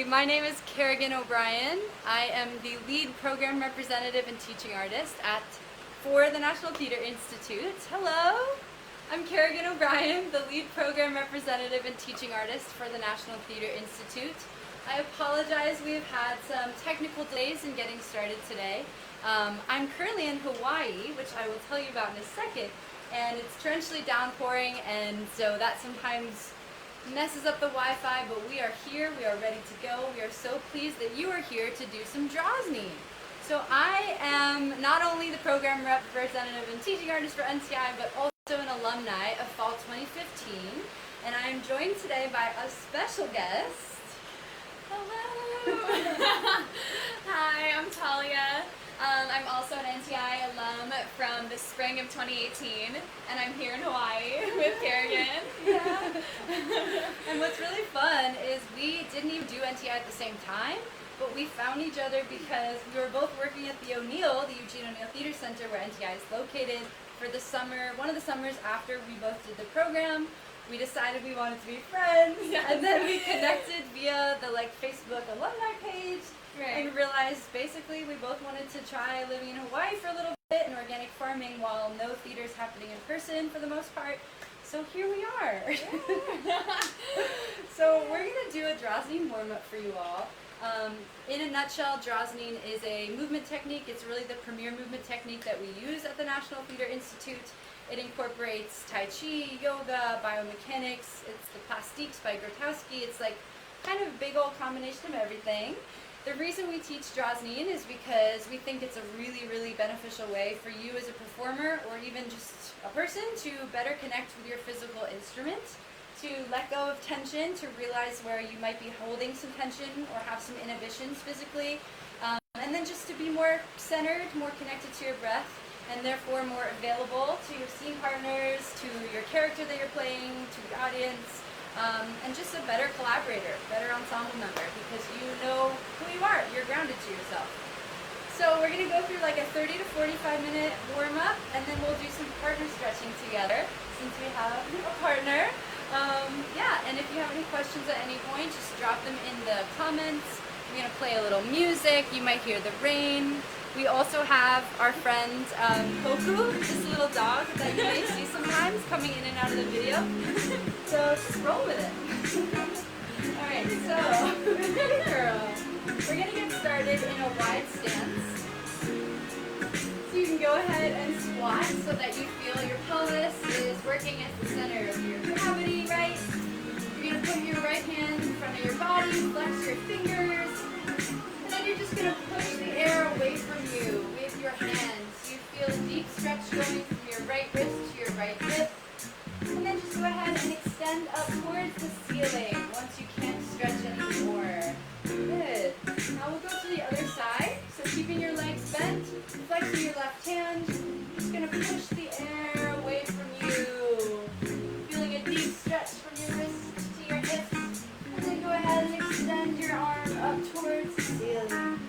my name is Carrigan O'Brian. I am the lead program representative and teaching artist for the National Theatre Institute. Hello, I'm Carrigan O'Brian, the lead program representative and teaching artist for the National Theatre Institute. I apologize, we have had some technical delays in getting started today. I'm currently in Hawaii, which I will tell you about in a second, and it's torrentially downpouring, and so that sometimes messes up the Wi-Fi, but we are here, we are ready to go. We are so pleased that you are here to do some Droznin. So I am not only the program representative and teaching artist for NTI, but also an alumni of Fall 2015, and I am joined today by a special guest. Hello! Hi, I'm Talia. I'm also an NTI alum from the spring of 2018, and I'm here in Hawaii with Carrigan. Yeah. And what's really fun is we didn't even do NTI at the same time, but we found each other because we were both working at the Eugene Theater Center where NTI is located for the summer. One of the summers after we both did the program, we decided we wanted to be friends, and then we connected via the Facebook alumni page. Right. And realized basically we both wanted to try living in Hawaii for a little bit and organic farming while no theater's happening in person for the most part. So here we are. Yeah. So we're going to do a Droznin warm-up for you all. In a nutshell, Droznin is a movement technique. It's really the premier movement technique that we use at the National Theatre Institute. It incorporates Tai Chi, yoga, biomechanics. It's the plastiques by Grotowski. It's like kind of a big old combination of everything. The reason we teach Droznin is because we think it's a really, really beneficial way for you as a performer or even just a person to better connect with your physical instrument, to let go of tension, to realize where you might be holding some tension or have some inhibitions physically, and then just to be more centered, more connected to your breath, and therefore more available to your scene partners, to your character that you're playing, to the audience. And just a better collaborator, better ensemble member, because you know who you are. You're grounded to yourself. So we're going to go through like a 30 to 45 minute warm-up, and then we'll do some partner stretching together, since we have a partner. Yeah, and if you have any questions at any point, just drop them in the comments. We're going to play a little music. You might hear the rain. We also have our friend Koku, this little dog that you may see sometimes coming in and out of the video. So just roll with it. Alright, so good girl. We're going to get started in a wide stance. So you can go ahead and squat so that you feel your pelvis is working at the center of your gravity, right? You're going to put your right hand in front of your body, flex your fingers. And then you're just going to push the air away from you with your hands. You feel a deep stretch going from your right wrist to your right hip. And then just go ahead and extend up towards the ceiling once you can't stretch anymore. Good. Now we'll go to the other side. So keeping your legs bent, flexing your left hand. Just going to push the air away from you. Feeling a deep stretch from your wrist to your hips. And then go ahead and extend your arm up towards the ceiling.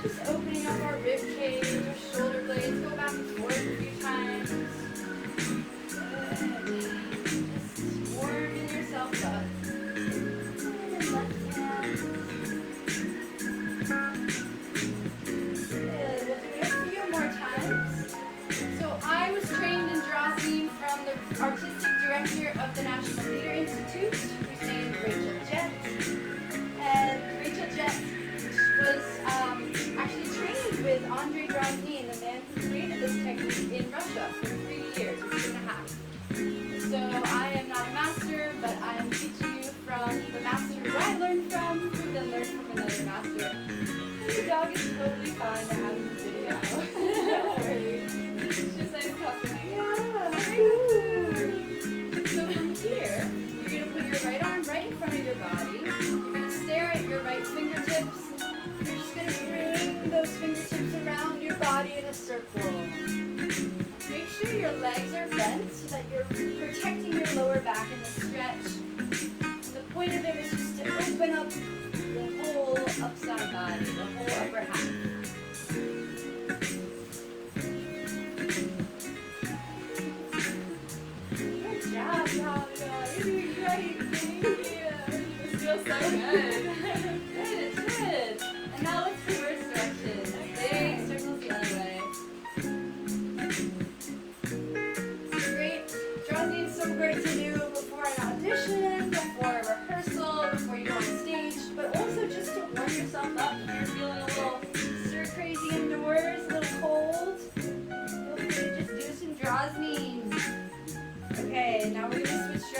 Just opening up our rib cage, our shoulder blades. Go back and forth a few times. Good. Just warming yourself up. And then left hand. Good. We'll do it a few more times. So I was trained in Droznin from the artistic director of the National Theatre Institute, whose name is Rachel Jett. And Rachel Jett was actually trained with Droznin, the man who created this technique in Russia for 3 years, or 2.5. So I am not a master, but I am teaching you from the master who I learned from, who then learned from another master. The dog is totally fine to have in the video. Don't worry. It's just like company. Yeah. So from here, you're going to put your right arm right in front of your body. You're going to stare at your right fingertips. You're just going to bring those fingertips around your body in a circle. Make sure your legs are bent so that you're protecting your lower back in the stretch. The point of it is just to open up the whole upside body, the whole upper half. Good job, Talia. You're doing great. Thank you. This feels so good.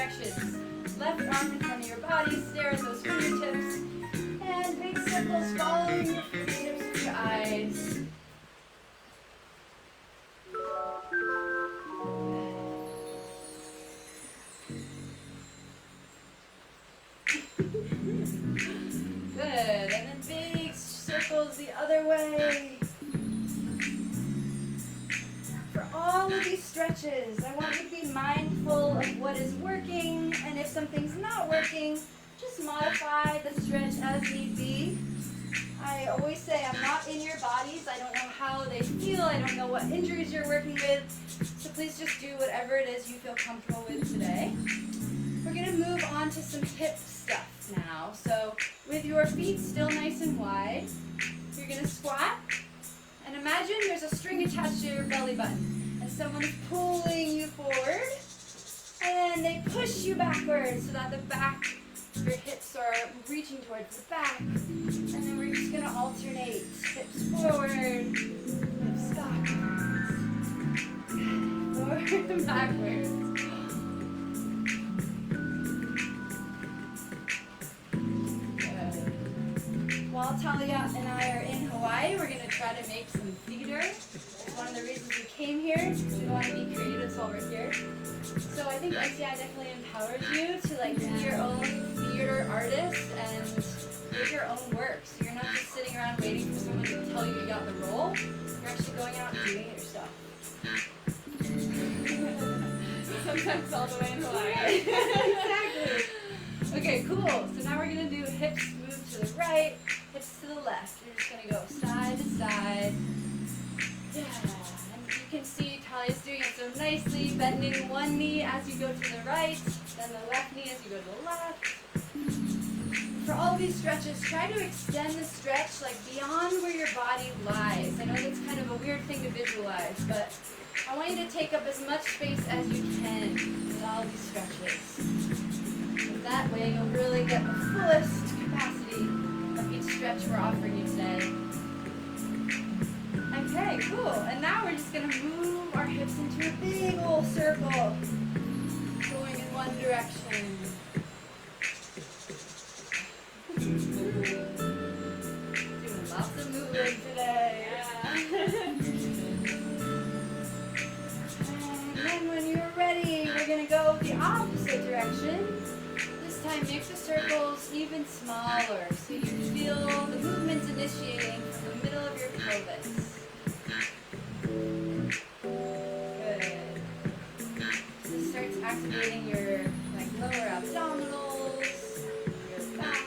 directions. Left arm in front of your body, stare at those fingertips, and big circles following your fingertips with your eyes. Good, and then big circles the other way. For all of these stretches, I want you to be mindful of what is working, and if something's not working, just modify the stretch as need be. I always say I'm not in your bodies. I don't know how they feel. I don't know what injuries you're working with. So please just do whatever it is you feel comfortable with today. We're going to move on to some hip stuff now. So with your feet still nice and wide, you're going to squat. And imagine there's a string attached to your belly button. And someone is pulling you forward. And they push you backwards so that the back, your hips are reaching towards the back. And then we're just going to alternate. Hips forward, hips backwards. Forward and backwards. Good. While Talia and I are in Hawaii, we're going to try to make some theater. It's one of the reasons we came here, because we want to be creatives while we're here. So I think NCI definitely empowers you to be your own theater artist and create your own work. So you're not just sitting around waiting for someone to tell you got the role. You're actually going out and doing it yourself. Sometimes all the way in Hawaii. Exactly. Okay, cool. So now we're going to do hips move to the right, hips to the left. You're just going to go side to side. Yeah. And you can see Talia's doing it so nicely, bending one knee as you go to the right, then the left knee as you go to the left. For all of these stretches, try to extend the stretch beyond where your body lies. I know that's kind of a weird thing to visualize, but I want you to take up as much space as you can with all of these stretches. And that way you'll really get the fullest capacity of each stretch we're offering you today. Okay, cool. And now we're just going to move our hips into a big old circle, going in one direction. Doing lots of movement today. Yeah. And then when you're ready, we're going to go the opposite direction. This time make the circles even smaller so you feel the movements initiating from the middle of your pelvis. Good. This starts activating your lower abdominals, your back.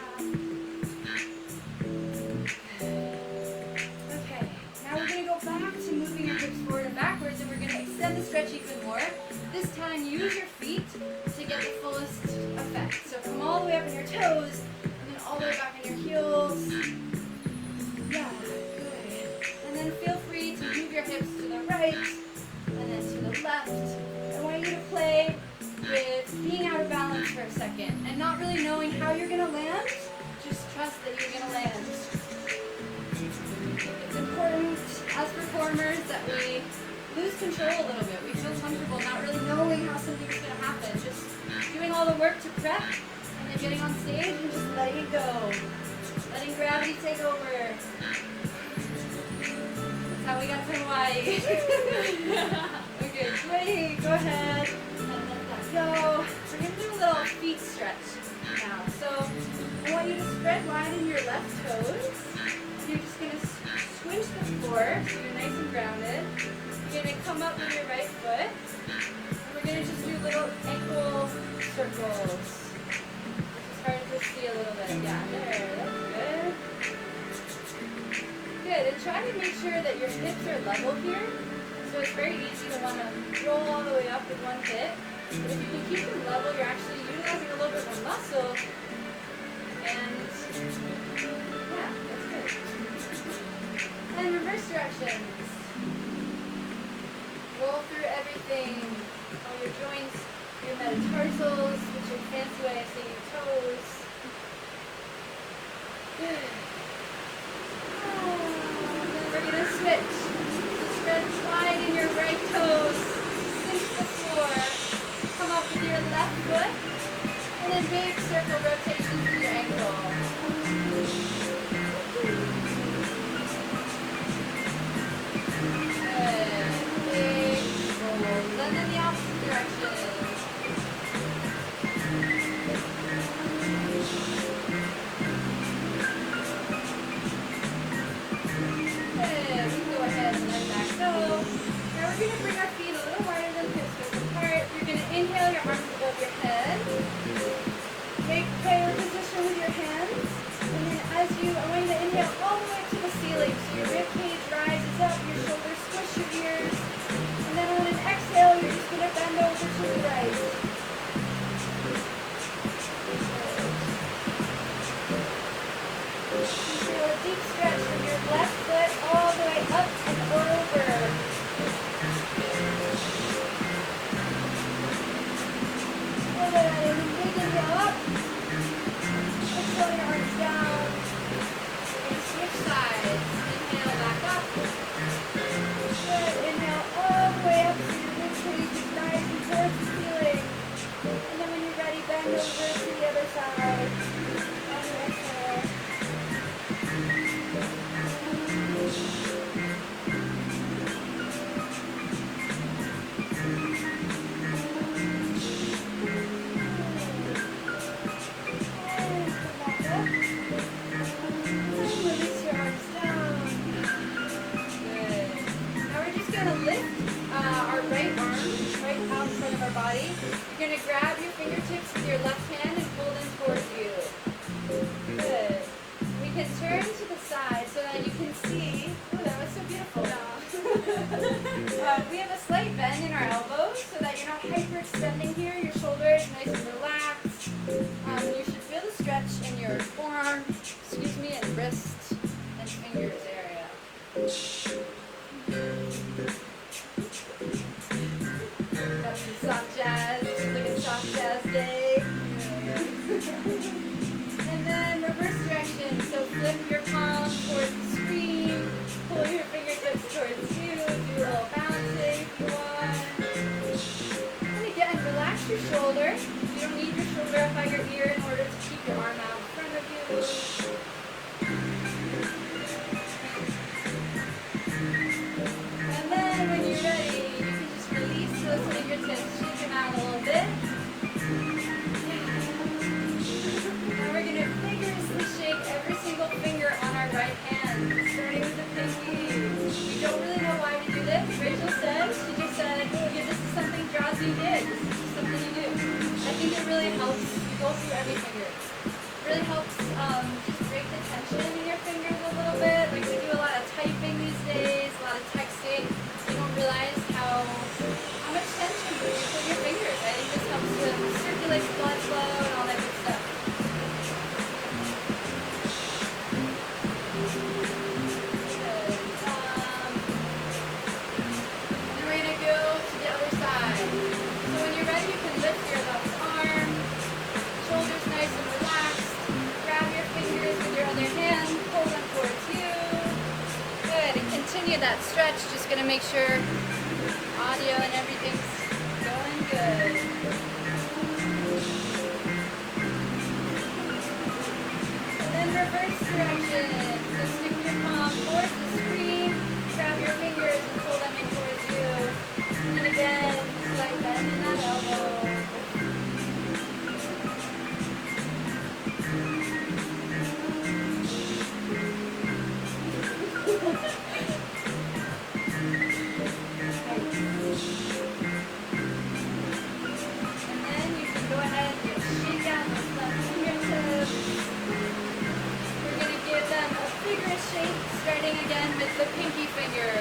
Okay, now we're going to go back to moving your hips forward and backwards, and we're going to extend the stretch even more. This time use your feet to get the fullest effect. So come all the way up on your toes, and then all the way back on your heels. Yeah, good. And then feel free to move your hips to the right, and then to the left. I want you to play with being out of balance for a second, and not really knowing how you're going to land. Just trust that you're going to land. It's important as performers that we lose control a little bit. We feel comfortable not really knowing how something's going to happen. Just doing all the work to prep, and then getting on stage and just letting it go. Letting gravity take over. That's how we got to Hawaii. Okay, Sway, go ahead and let that go. We're going to do a little feet stretch now. So I want you to spread wide in your left toes. You're just going to squinch the floor so you're nice and grounded. You're going to come up with your right foot. And we're going to just do little ankle circles. It's hard to see a little bit. Yeah, there. That's good. Good. And try to make sure that your hips are level here. So it's very easy to want to roll all the way up with one hip. But if you can keep them level, you're actually utilizing a little bit more muscle. And yeah, that's good. And reverse directions. Roll through everything. All your joints, your metatarsals, which is a fancy way of saying your toes. Good. And then we're going to switch. Stretch wide in your right toes. Sink the floor. Come up with your left foot. circle rotations with your ankle. Good. Big rolls. And then the opposite direction. Good. We can go ahead and let that go. Now we're going to bring our feet a little wider than hips width apart. You're going to inhale your arms above your head. Make prayer position with your hands. And then I want you to inhale all the way to the ceiling. So your rib cage rises up, your shoulders squish your ears. And then on an exhale, you're just going to bend over to the right. Feel a deep stretch from your left foot all the way up and over. Good. And then big inhale up. Exhale your arms down. And switch sides. Inhale back up. Good. Inhale all the way up so your rib cage is rising towards the ceiling. And then when you're ready, bend over to the other side. On your exhale. Body. You're going to grab your fingertips with your left hand and pull them towards you. Good. We can turn to the side so that you can see. Oh, that was so beautiful. We have a slight bend in our elbows so that you're not hyperextending here. Your shoulders nice and relaxed. You should feel the stretch in your forearm, and wrist and fingers area. That's some soft jazz. It's like a soft jazz day. And then reverse direction. So flip your palms towards the screen. Pull your fingertips towards you. Do a little bouncing if you want. And again, relax your shoulder. You don't need your shoulder up by your ear in order to keep your arm out in front of you. And then when you're ready, release those fingertips, shake them out a little bit. Now we're going to vigorously shake every single finger on our right hand, starting with the pinky. We don't really know why we do this. Rachel said, she just said, oh, yeah, this is something Droznin did. This is just something you do. I think it really helps. You go through every finger. It really helps just break the tension in your fingers a little bit. Like we do a lot of typing these days, a lot of texting. You don't realize how much tension you put your fingers. I think this helps to circulate the blood flow and all that good stuff. Good. And we're going to go to the other side. So when you're ready, you can lift your left arm, shoulders nice and relaxed. Grab your fingers with your other hand, pull them towards you. Good. And continue that stretch. Just going to make sure audio and everything's going good. And then reverse direction. So stick your palm towards the screen, grab your fingers and pull them in towards you. And again, slight bend in that elbow. Starting again with the pinky finger.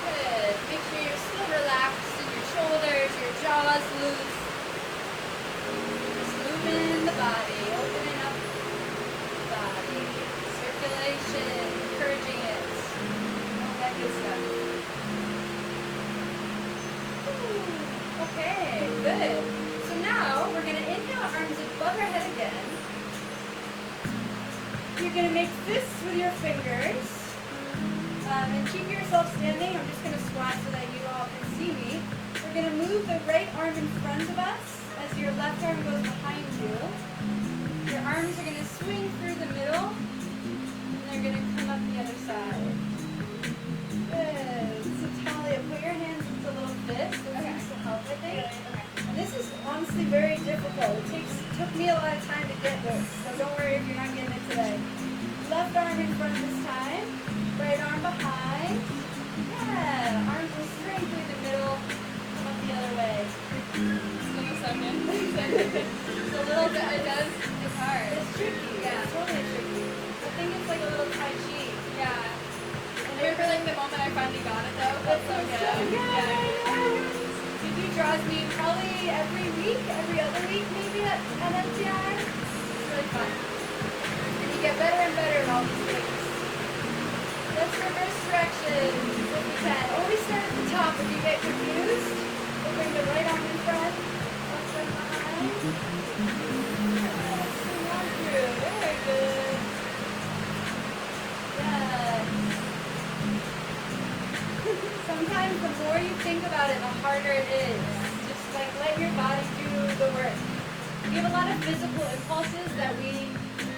Good. Make sure you're still relaxed in your shoulders, your jaw's loose. Just moving the body, opening up the body. Circulation, encouraging it. All that good stuff. Okay, good. So now we're going to inhale, arms above our head again. You're going to make fists with your fingers and keep yourself standing. I'm just going to squat so that you all can see me. We're going to move the right arm in front of us as your left arm goes behind you, your arms are going to swing through the middle, and they're going to come up the other side. Good. So Talia, put your hands into little fists. This needs to help, I think. And this is honestly very difficult. It took me a lot of time to get this, so don't worry if you're not getting it today. Left arm in front this time, right arm behind. Yeah, arms will string through the middle, come up the other way. It's been a second. It's a little bit, It's hard. it's tricky. Yeah, it's totally tricky. I think it's like a little Tai Chi. Yeah. And I remember like the moment I finally got it though. That's so good. so good. We do Droznin probably every week, every other week maybe at NTI. It's really fun. And you get better and better at all these things. Let's reverse directions if we can. Always start at the top if you get confused. We'll bring the right arm in front, left arm behind. Swing on through. Very good. Yes. Sometimes the more you think about it, the harder it is. Just like let your body do the work. We have a lot of physical impulses that we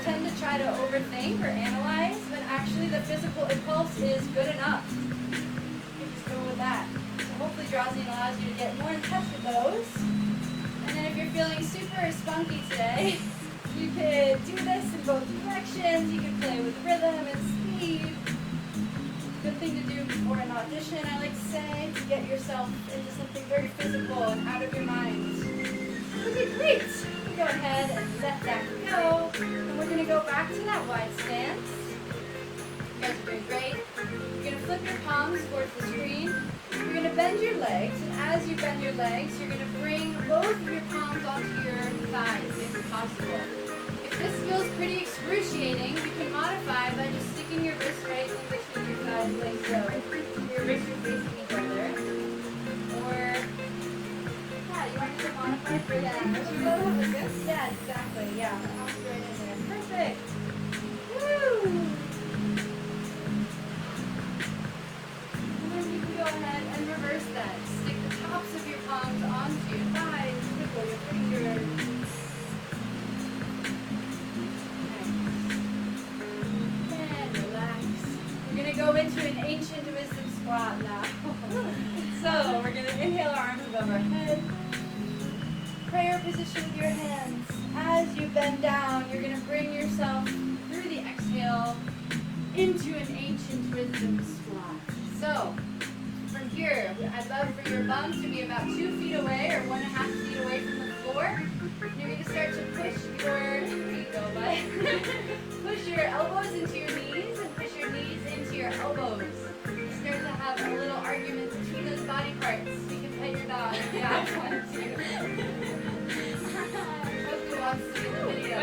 tend to try to overthink or analyze, but actually the physical impulse is good enough. You just go with that. So hopefully Droznin allows you to get more in touch with those. And then if you're feeling super spunky today, you could do this in both directions. You can play with rhythm and speed. Good thing to do before an audition, I like to say, to get yourself into something very physical and out of your mind. Okay, great. Go ahead and let that go. And we're going to go back to that wide stance. You guys are doing great. You're going to flip your palms towards the screen. You're going to bend your legs, and as you bend your legs, you're going to bring both of your palms onto your thighs if possible. If this feels pretty excruciating, you can modify by just sticking your wrists right in between your thighs like so. Your wrists are facing each other. Or, yeah, you want to modify for that. Like this? Yeah, exactly. Yeah, palms right in there. Perfect. Woo! And then you can go ahead and reverse that. Stick the tops of your palms onto your thighs, wiggle your fingers. Go into an ancient wisdom squat now. So we're going to inhale our arms above our head. Prayer position with your hands. As you bend down, you're going to bring yourself through the exhale into an ancient wisdom squat. So from here, I'd love for your bum to be about 2 feet away or 1.5 feet away from the floor. And you're going to start to push your, push your elbows into your knees and push your knees into your elbows. You start to have a little argument between those body parts. You can pet your dog if you have one to. Hopefully wants to see the video.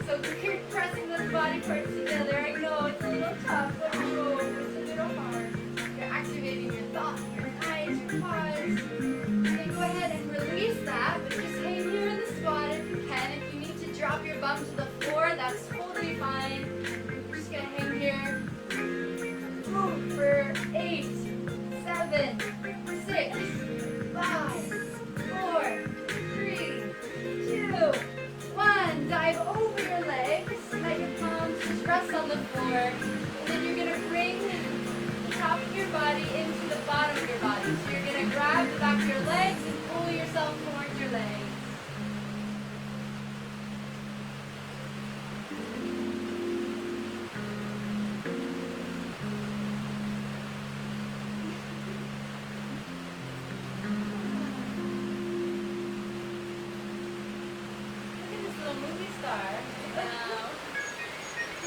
So keep pressing those body parts together. I know it's a little tough, but oh, it's a little hard. You're activating your thoughts, your eyes, your paws. And then go ahead and release that, but just hang here in the squat if you can. If you need to drop your bum to the floor, that's totally fine. We're just going to hang here. Ooh, for 8, 7, 6, 5, 4, 3, 2, 1. Dive over your legs. Let your palms just rest on the floor. And then you're going to bring the top of your body into the bottom of your body. So you're going to grab the back of your legs and pull yourself towards your legs.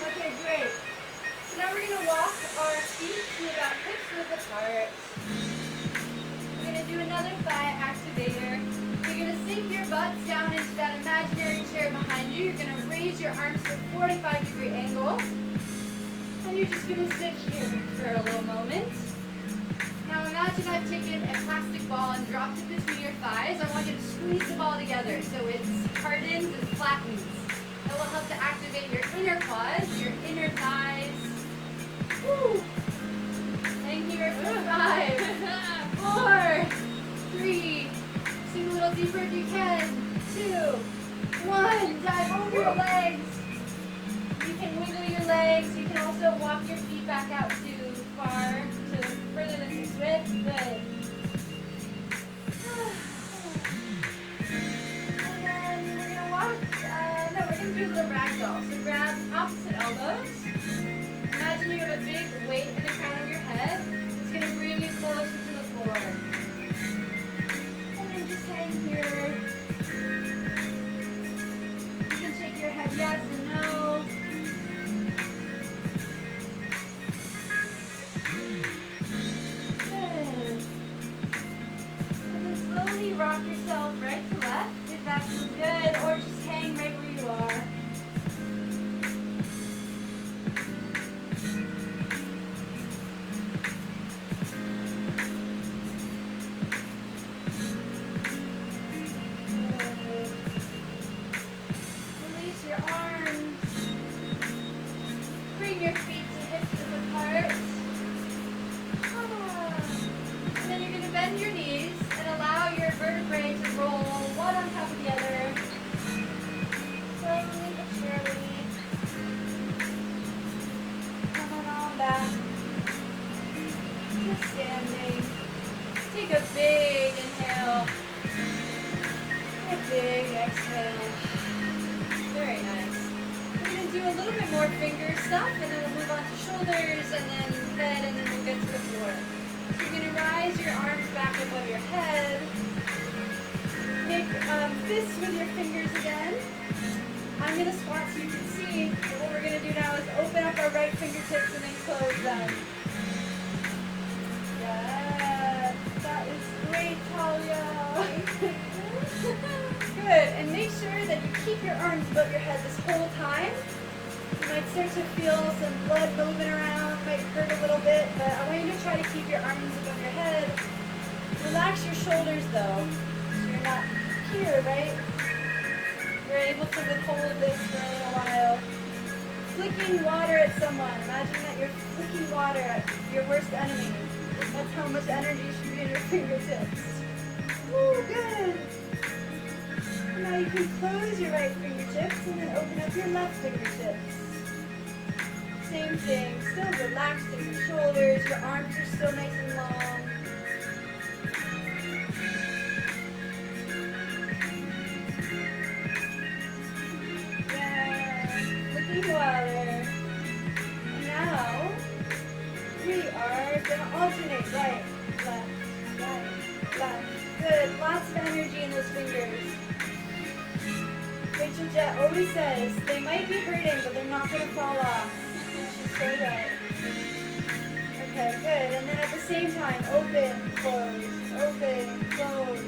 Okay, great. So now we're going to walk our feet to about hips width apart. We're going to do another thigh activator. You're going to sink your butts down into that imaginary chair behind you. You're going to raise your arms to a 45-degree angle. And you're just going to sit here for a little moment. Now imagine I've taken a plastic ball and dropped it between your thighs. I want you to squeeze the ball together so it's hardens and flattens. That will help to activate your inner quads, your inner thighs. Woo! Hang here for 5, 4, 3, can also walk your feet back out too far, to further than 6 width. Good. And then we're gonna walk. No, we're gonna do a little ragdoll. So grab opposite elbows. Imagine you have a big weight in the crown of your head. It's gonna bring you closer to the floor. And then just hang here. You can shake your head yes and no. Rock yourself right to left if that feels good, or just hang right where you are. Good. Release your arms. Bring your feet to hips width apart. And then you're going to bend your knees and allow your vertebrae to roll one on top of the other. Slowly but surely. Coming on back. Just standing. Take a big inhale. A big exhale. Very nice. We're going to do a little bit more finger stuff, and then we'll move on to shoulders, and then head, and then we'll get to the floor. So you're going to rise your arms back above your head. Make fists with your fingers again. I'm going to squat so you can see. And what we're going to do now is open up our right fingertips and then close them. Yeah, that is great, Talia. Good, and make sure that you keep your arms above your head this whole time. You might start to feel some blood moving around, might hurt a little bit, but I want you to try to keep your arms above your head. Relax your shoulders though, so you're not here, right? You're able to withhold this for a little while. Flicking water at someone. Imagine that you're flicking water at your worst enemy. That's how much energy should be in your fingertips. Woo, good. Now you can close your right fingertips and then open up your left fingertips. Same thing, still relaxed in your shoulders, your arms are still nice and long. Yeah, looking water. And now, we are going to alternate right, left, right, left. Good, lots of energy in those fingers. Rachel Jett always says, they might be hurting, but they're not going to fall off. She's so right. Okay, good. And then at the same time, open, close, open, close.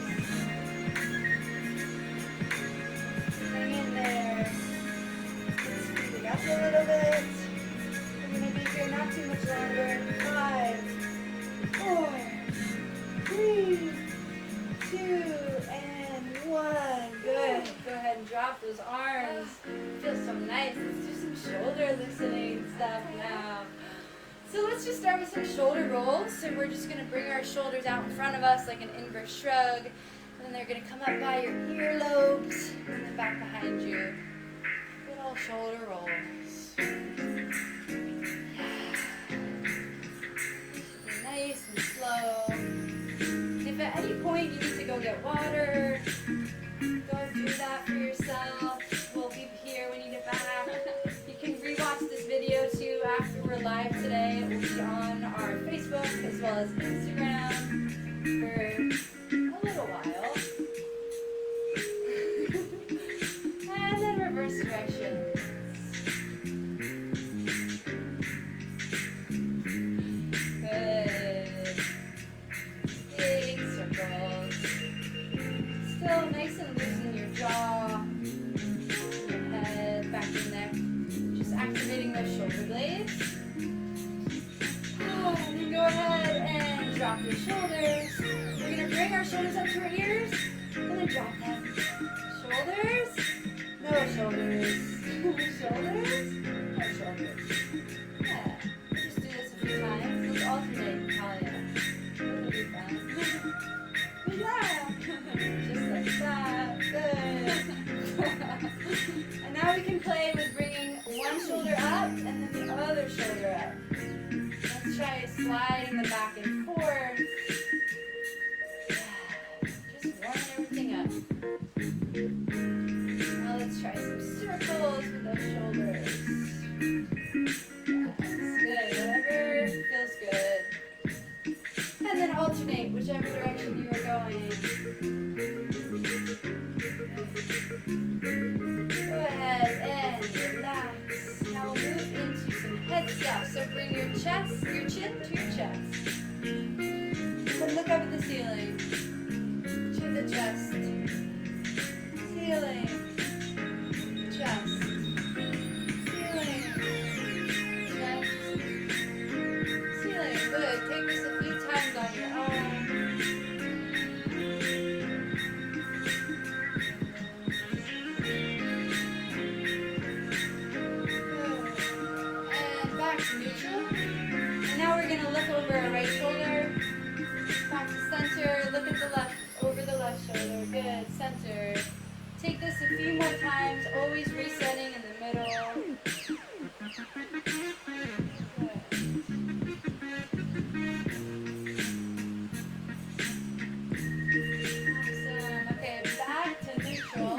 Hang in there. Speed it up a little bit. We're going to be here not too much longer. 5, 4, 3, 2, and 1. Good. Go ahead and drop those arms. Feels so nice. Let's do some shoulder loosening stuff now. So let's just start with some shoulder rolls. So we're just going to bring our shoulders out in front of us like an inverse shrug. And then they're going to come up by your earlobes and then back behind you. Good old shoulder rolls. Nice and slow. And if at any point you need to go get water, go do that for yourself. We'll be here when you get back. You can rewatch this video too after we're live today. It will be on our Facebook as well as Instagram for a little while. And then reverse directions. Good. Big circles. Still nice and loose in your jaw, your head, back to your neck. Just activating those shoulder blades. And then go ahead and drop your shoulders. We're going to bring our shoulders up to our ears and then drop them. Shoulders, no shoulders. Shoulders, no shoulders. Yeah, we'll just do this a few times. Let's alternate, Talia. It'll be fun. Yeah. Just like that. Good. And now we can play with bringing one shoulder up and then the other shoulder up. Let's try sliding the back and forth. Just warming everything up. Now let's try some circles with those shoulders. Yes, good. Whatever feels good. And then alternate whichever direction you are going. Go ahead and relax. Now we'll move into some head stuff. So bring your chin to your chest. And look up at the ceiling. To the chest. Ceiling. Chest. Ceiling. Chest. Ceiling. Good. Take this a few times on your own. Now we're going to look over our right shoulder, back to center, look at the left, over the left shoulder, good, center. Take this a few more times, always resetting in the middle. Awesome, okay, back to neutral.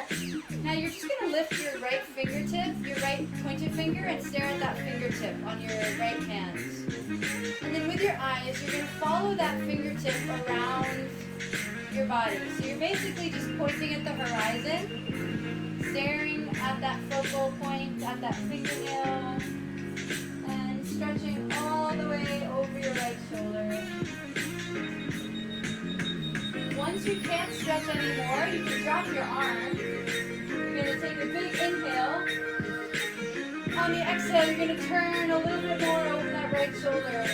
Now you're just going to lift your right fingertip, your right pointed finger, and stare at that fingertip on your right hand. And then with your eyes, you're going to follow that fingertip around your body. So you're basically just pointing at the horizon, staring at that focal point, at that fingernail, and stretching all the way over your right shoulder. Once you can't stretch anymore, you can drop your arm. You're going to take a big inhale. On the exhale, you're going to turn a little bit more over that right shoulder.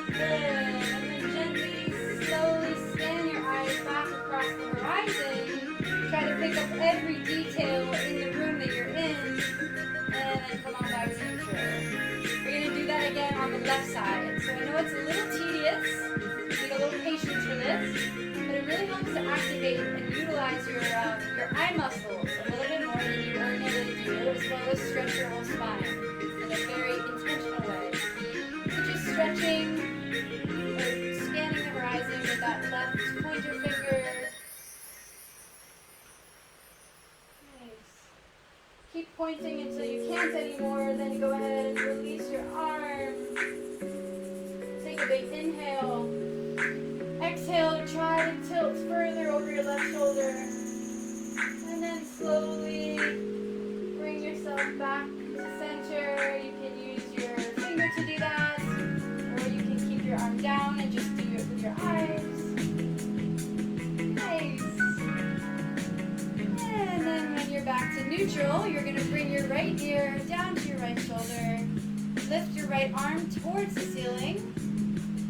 Good. And then gently, slowly scan your eyes back across the horizon. Try to pick up every detail in the room that you're in. And then come on back to neutral. We're going to do that again on the left side. So I know it's a little tedious. You need a little patience for this. But it really helps to activate and utilize your eye muscles a little bit more than you ordinarily do, as well as stretch your whole spine in a very intentional way. So just stretching or scanning the horizon with that left pointer finger. Nice. Keep pointing until you can't anymore, then go ahead and release your arm. Take a big inhale. Exhale, try to tilt further over your left shoulder. And then slowly bring yourself back to center. You can use your finger to do that, or you can keep your arm down and just do it with your eyes. Nice. And then when you're back to neutral, you're going to bring your right ear down to your right shoulder. Lift your right arm towards the ceiling.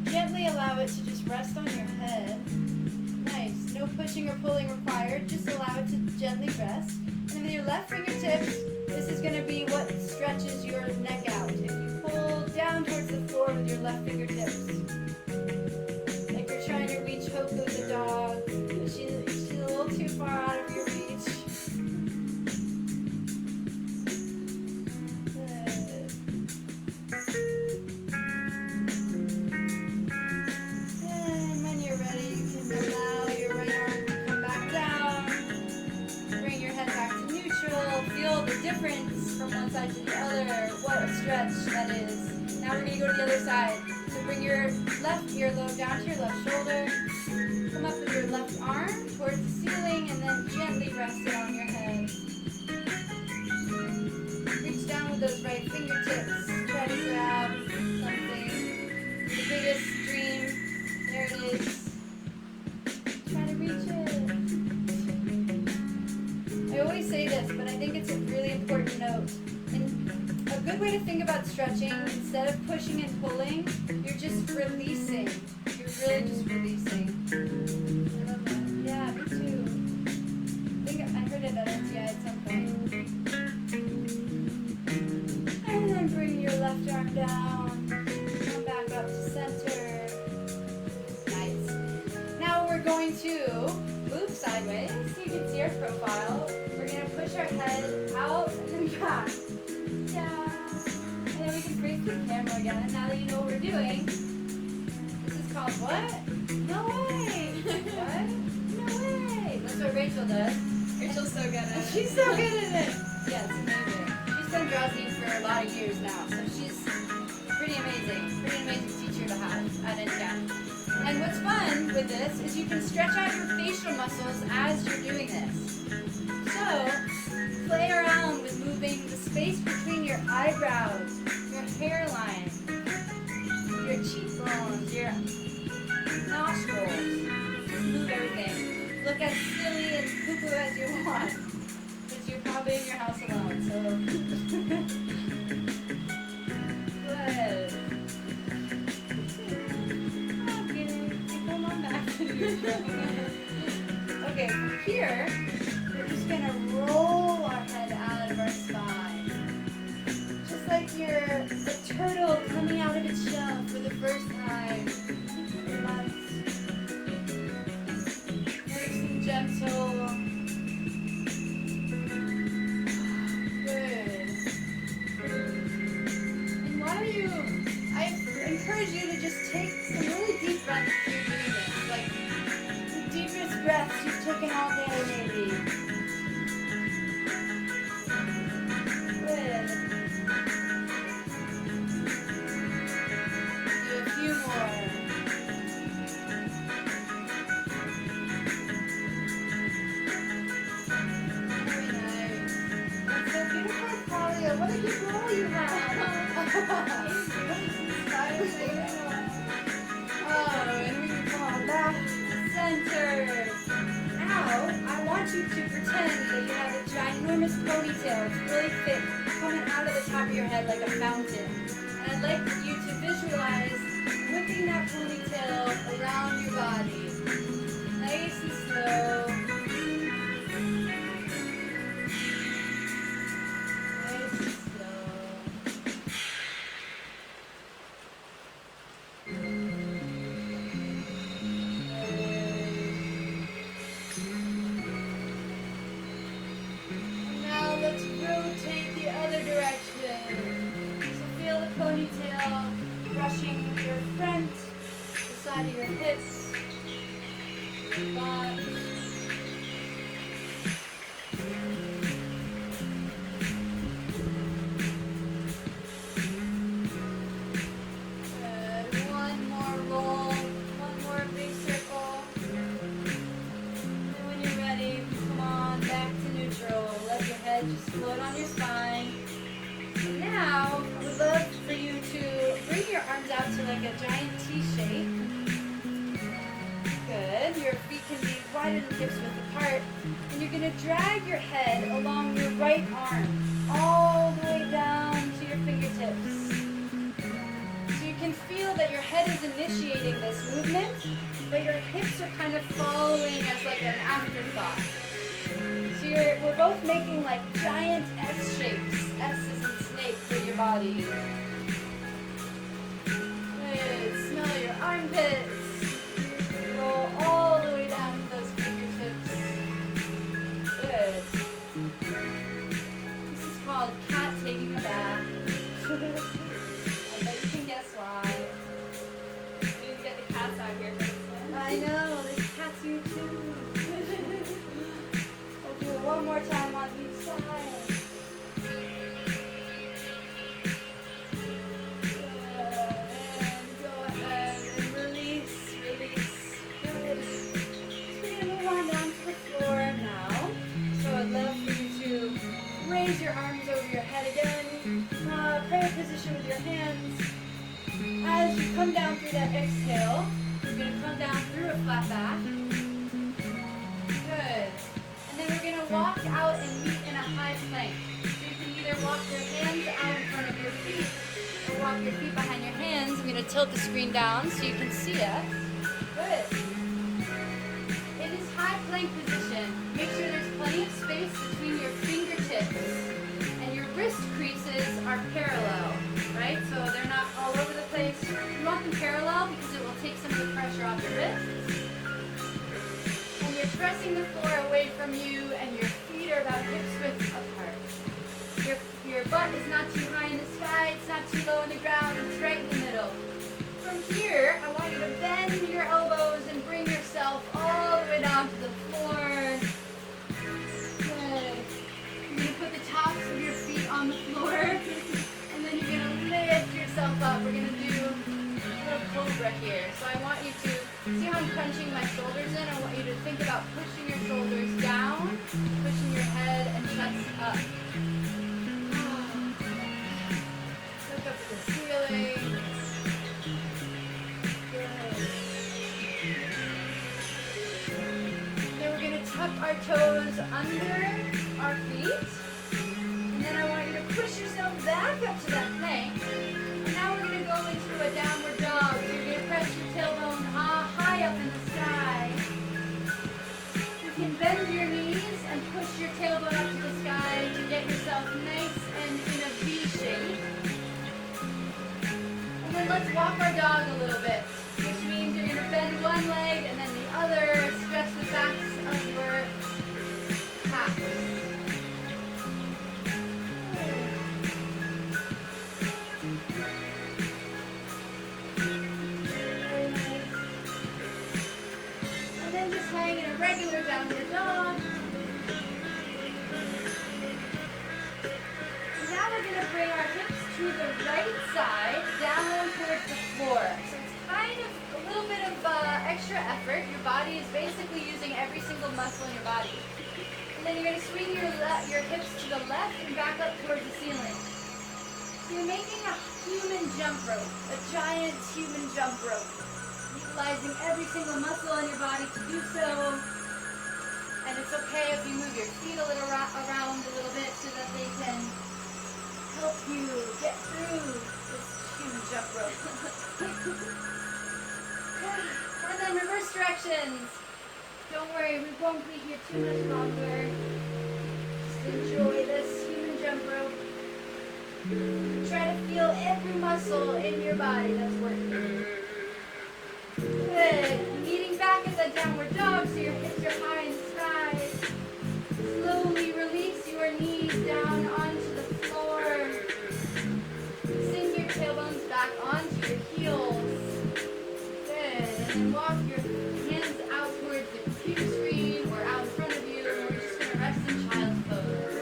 Gently allow it to just rest on your head. Nice. No pushing or pulling required. Just allow it to gently rest. And then with your left fingertips, this is going to be what stretches your neck out. If you pull down towards the floor with your left fingertips, like you're trying to reach Hoku the dog, but she's a little too far out of your reach. Difference from one side to the other. What a stretch that is. Now we're going to go to the other side. So bring your left earlobe down to your left shoulder. Come up with your left arm towards the ceiling and then gently rest it on your head. Reach down with those right fingertips. Try to grab something. The biggest dream. There it is. Try to reach it. I always say this, but I think it's a really important note. And a good way to think about stretching, instead of pushing and pulling, you're just releasing. You're really just releasing. I love that. Yeah, me too. I think I heard it at NTI at some point. And then bring your left arm down. Come back up to center. Nice. Now we're going to move sideways so you can see our profile. We're going to push our head out and then back. Down. we can face the camera again. Now that you know what we're doing, this is called what? No way! What? No way! That's what Rachel does. Rachel's so good at it. She's so good at it! Yeah, it's amazing. She's done Droznin for a lot of years now, so she's pretty amazing. Pretty amazing teacher to have at NTI. And what's fun with this is you can stretch out your facial muscles as you're doing this. So, play around with moving the space between your eyebrows, your hairline, your cheekbones, your nostrils. Just move everything. Look as silly and cuckoo as you want. Because you're probably in your house alone, so. Good. Okay, come on back to your show. Okay, from here, we're just gonna roll our head out of our spine. Just like you're a turtle coming out of its shell for the first time. Relax. Nice and gentle. Good. And while I encourage you to just take some really deep breaths if you're doing this. Like the deepest breaths you've taken all day, maybe. Good. Do a few more. Very nice. That's so beautiful, Talia. What a good role you have. Oh, and we can fall back centered. Now, I want you to pretend that you have a ginormous ponytail. It's really thick, coming out of the top of your head like a fountain. And I'd like you to visualize whipping that ponytail around your body. Nice and slow. Nice and slow. Now let's rotate the other direction. So feel the ponytail brushing your front, the side of your hips, your butt. Good. One more roll, one more big circle. And when you're ready, come on back to neutral. Let your head just float on your spine. And now, I would love for you to bring your arms out to like a giant T shape. Good. Your feet can be wide and hips width apart. And you're going to drag your head along your right arm, all the way down to your fingertips. So you can feel that your head is initiating this movement, but your hips are kind of following as like an afterthought. So we're both making like giant S shapes, S's and snake for your body. Good. Smell your armpits. Roll all the way down to those fingertips. Good. This is called cat taking a bath. I bet you can guess why. We need to get the cats out here first. I know, there's cats here too. We'll do it one more time on each side. And go ahead and release. Good. So we're going to move on down to the floor now. So I'd love for you to raise your arms over your head again. Prayer position with your hands. As you come down through that exhale, you're going to come down through a flat back. Good. And then we're going to walk out and meet in a high plank. So you can either walk your hands out in front of your feet or walk your feet behind your hands. I'm going to tilt the screen down so you can see us. Good. In this high plank position, make sure there's plenty of space between your fingertips and your wrist creases are parallel, right? So they're not all over the place. You want them parallel because it will take some of the pressure off your wrists. And you're pressing the floor away from you and your feet are about hips width apart. Your butt is not too high in the sky, it's not too low in the ground, it's right in the middle. From here, I want you to bend your elbows and bring yourself all the way down to the floor. Good. You're going to put the tops of your feet on the floor, and then you're going to lift yourself up. We're going to do a little cobra here. So I want you to, see how I'm crunching my shoulders in? I want you to think about pushing your shoulders down, pushing your head and chest up. Look up at the ceiling. Tuck our toes under our feet, and then I want you to push yourself back up to that plank. And now we're going to go into a downward dog. So you're going to press your tailbone high up in the sky. You can bend your knees and push your tailbone up to the sky to get yourself nice and in a V shape. And then let's walk our dog a little bit, which means you're going to bend one leg and then the other, stretch the backs of your calves. And then just hang in a regular downward dog. And now we're going to bring our hips to the right side, down towards the floor. So it's kind of a little bit of extra effort. Your body is basically using every single muscle in your body. And then you're going to swing your hips to the left and back up towards the ceiling. So you're making a human jump rope, a giant human jump rope, utilizing every single muscle in your body to do so. And it's okay if you move your feet a little around a little bit so that they can help you get through this human jump rope. And then reverse directions. Don't worry, we won't be here too much longer. Just enjoy this human jump rope. Try to feel every muscle in your body that's working. Good. Leaning back at that downward dog so your hips are high in the sky. Slowly release your knees down onto the floor. Sink your tailbones back onto your heels. And walk your hands out towards the computer screen or out in front of you, and we're just going to rest in child's pose.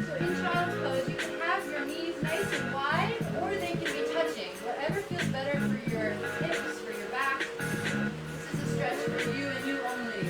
So in child's pose, you can have your knees nice and wide, or they can be touching. Whatever feels better for your hips, for your back. This is a stretch for you and you only.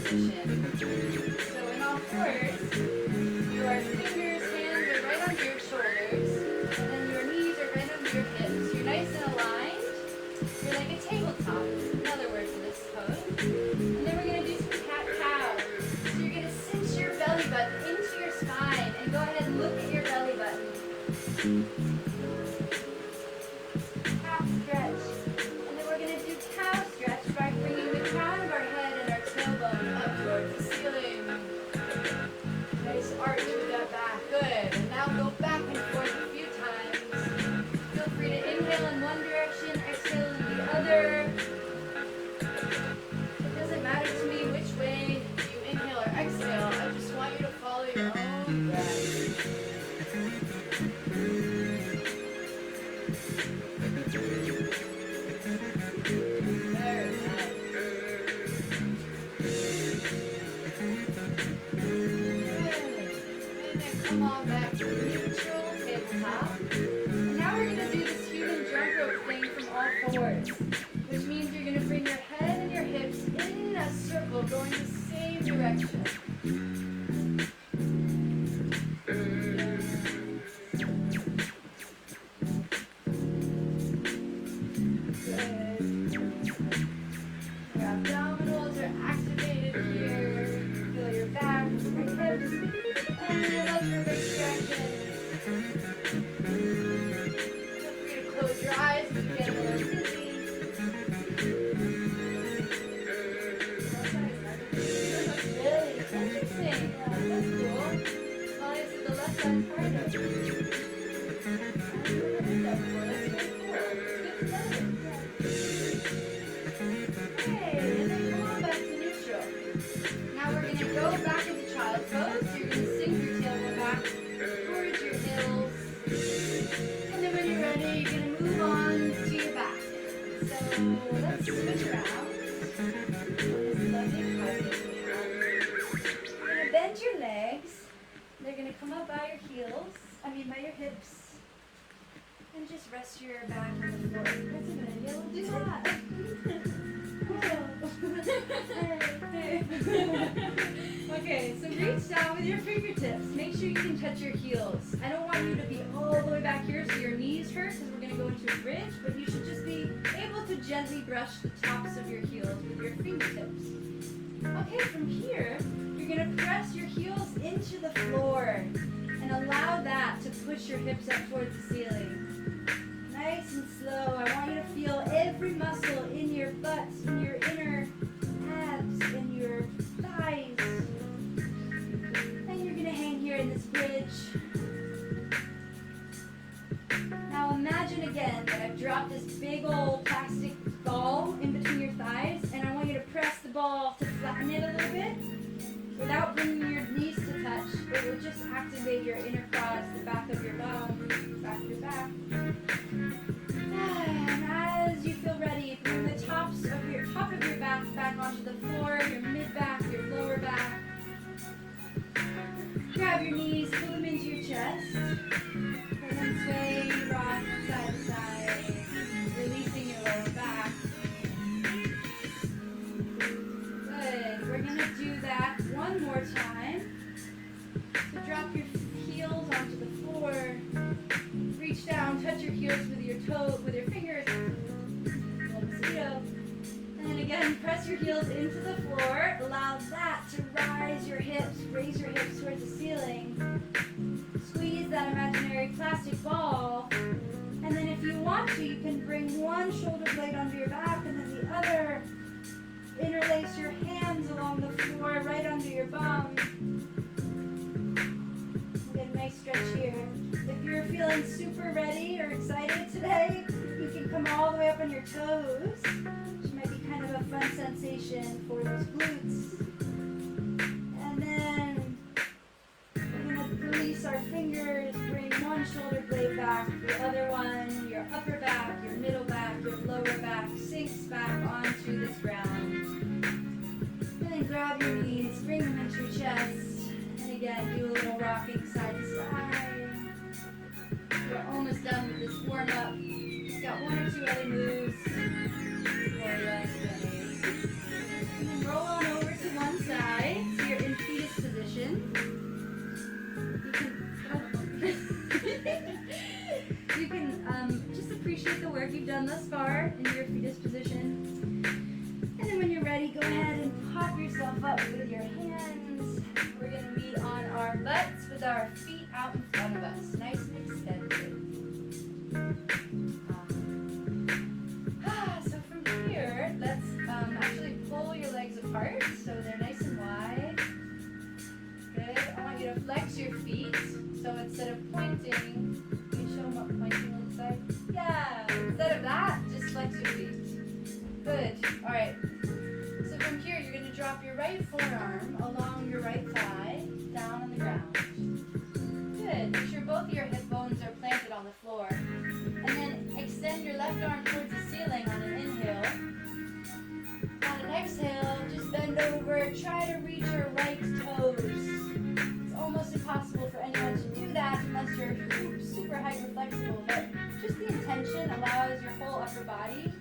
So in all fours, your fingers, hands are right under your shoulders, and then your knees are right under your hips. You're nice and aligned. You're like a tabletop, in other words, in this pose. And then we're going to do some cat-cow. So you're going to cinch your belly button into your spine, and go ahead and look at your belly button. Calf stretch. And then we're going to do cow stretch by bringing the crown of our head and our tailbone up towards the ceiling. Nice arch with that back. Good. And now go back and forth a few times. Feel free to inhale in one direction, exhale in the other. It doesn't matter to me which way you inhale or exhale. I just want you to follow your own breath. Very nice. Come on back to neutral tabletop. And now we're going to do this human jump rope thing from all fours, which means you're going to bring your head and your hips in a circle going the same direction. Good. Your abdominals are activated here. Feel your back, your hips. And let's reverse direction. Feel free to close your eyes if you get a little dizzy. side harder. Okay, and then come on back to neutral. Now we're going to go back into child pose. So you're going to sink your tailbone back towards your heels. And then when you're ready, you're going to move on to your back. So let's switch around. This lovely carpet. You're going to bend your legs. They're going to come up by your by your hips. And just rest your back on the floor. That's a good idea. We'll do that. Okay, so reach down with your fingertips. Make sure you can touch your heels. I don't want you to be all the way back here so your knees hurt because we're going to go into a bridge, but you should just be able to gently brush the tops of your heels with your fingertips. Okay, from here, you're going to press your heels into the floor and allow that to push your hips up towards the ceiling. Nice and slow. I want you to feel every muscle in your butt, in your inner abs, in your thighs. And you're going to hang here in this bridge. Now imagine again that I've dropped this big old plastic ball in between your thighs, and I want you to press the ball to flatten it a little bit without bringing your knees to touch. It will just activate your inner quads, the back of your bum, back of your back. And as you feel ready, bring the top of your back onto the floor, your mid back, your lower back. Grab your knees, pull them into your chest, and then sway, rock side to side, releasing your lower back. Good. We're gonna do that one more time. So drop your heels onto the floor. Reach down, touch your heels with your fingers. Little mosquito. And then again, press your heels into the floor. Allow that to raise your hips towards the ceiling. Squeeze that imaginary plastic ball. And then if you want to, you can bring one shoulder blade onto your back and then the other. Interlace your hands along the floor, right under your bum. Get a nice stretch here. If you're feeling super ready or excited today, you can come all the way up on your toes, which might be kind of a fun sensation for those glutes. And then we're going to release our fingers, bring one shoulder blade back, the other one, your upper back, your middle back, your lower back, sinks back onto this ground. And then grab your knees, bring them into your chest. And again, do a little rocking side to side. We're almost done with this warm-up. Just got one or two other moves before we rest ready. And then roll on over to one side, so you're in fetus position. You can just appreciate the work you've done thus far in your fetus position. And then when you're ready, go ahead and pop yourself up with your hands. We're going to be on our butts with our feet out in front of us, nice and extended. So from here, let's actually pull your legs apart so they're nice and wide. Good. I want you to flex your feet. So instead of pointing, can you show them what pointing looks like? Yeah. Instead of that, just flex your feet. Good. All right. So from here, you're going to drop your right forearm along your right thigh, down on the ground. Good. Make sure both of your hip bones are planted on the floor. And then extend your left arm towards the ceiling on an inhale. On an exhale, just bend over. Try to reach your right toes. It's almost impossible for anyone to do that unless you're super hyper-flexible. But just the intention allows your whole upper body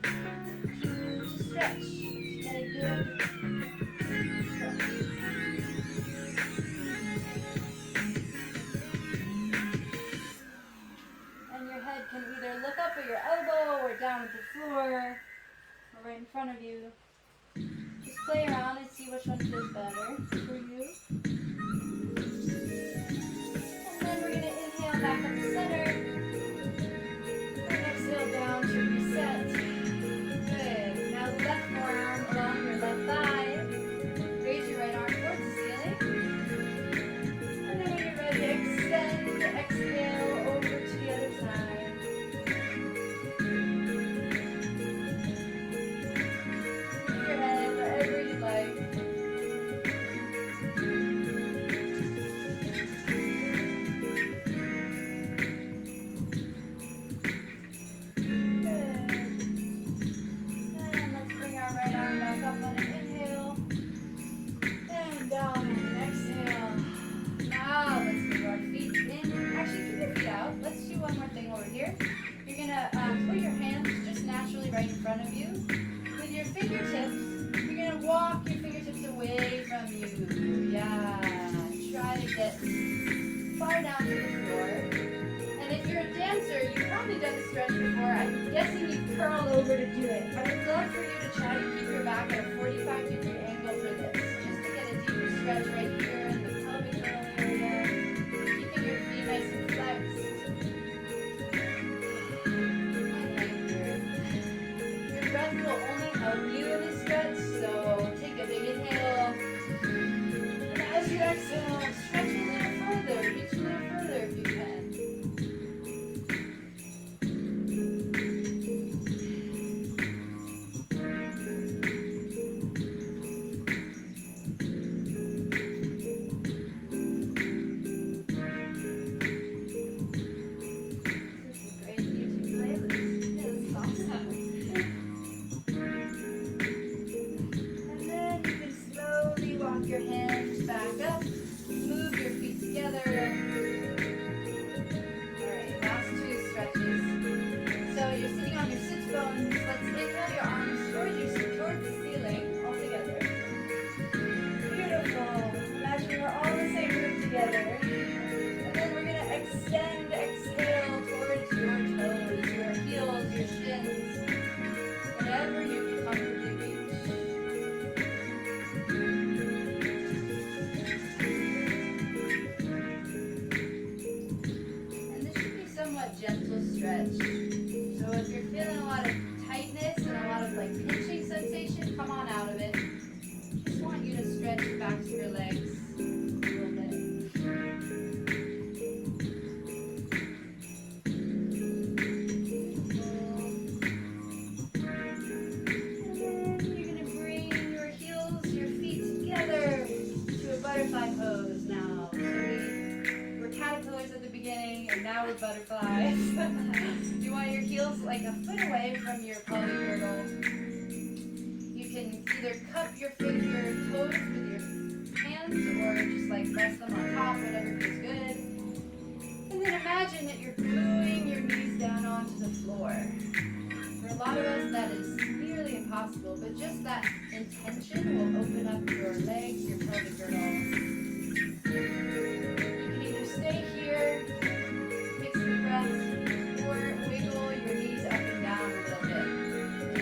to stretch. Get a good stretch. And your head can either look up at your elbow or down at the floor or right in front of you. Just play around and see which one feels better for you. And then we're going to inhale back up to center. And exhale down to reset. Good. Now the left forearm along your left thigh. Raise your right arm towards the ceiling. And then when you're ready, extend right in front of you. With your fingertips, you're going to walk your fingertips away from you. Yeah. Try to get far down to the floor. And if you're a dancer, you've probably done this stretch before. I'm guessing you curl over to do it. I would love for you to try to keep your back at a 45-degree angle for this. Just to get a deeper stretch right here in the pelvic girdle area. Keeping your feet nice and flexed. Your breath will only help you in this stretch, so take a big inhale. And as you exhale, stretch a little further. Reach a little further if you can. Your hands back up, move your feet together. Alright, last two stretches. So you're sitting on your sit bones. Let's inhale your arms towards the ceiling, all together. Beautiful. Imagine we're all in the same room together. And then we're going to exhale towards your toes, your heels, your shins, whatever you can comfortably reach. Gentle stretch. So if you're feeling a lot of tightness and a lot of like pinching sensation, come on out of it. Just want you to stretch the backs of your legs a little bit. And then you're going to bring your heels, your feet together to a butterfly pose now. So we're caterpillars at the beginning, and now we're butterflies. You want your heels like a foot away from your pelvic girdle. You can either cup your toes with your hands or just like rest them on top, whatever feels good. And then imagine that you're gluing your knees down onto the floor. For a lot of us, that is nearly impossible, but just that intention will open up your legs, your pelvic girdle. Stay here, take some breaths, or wiggle your knees up and down a little bit.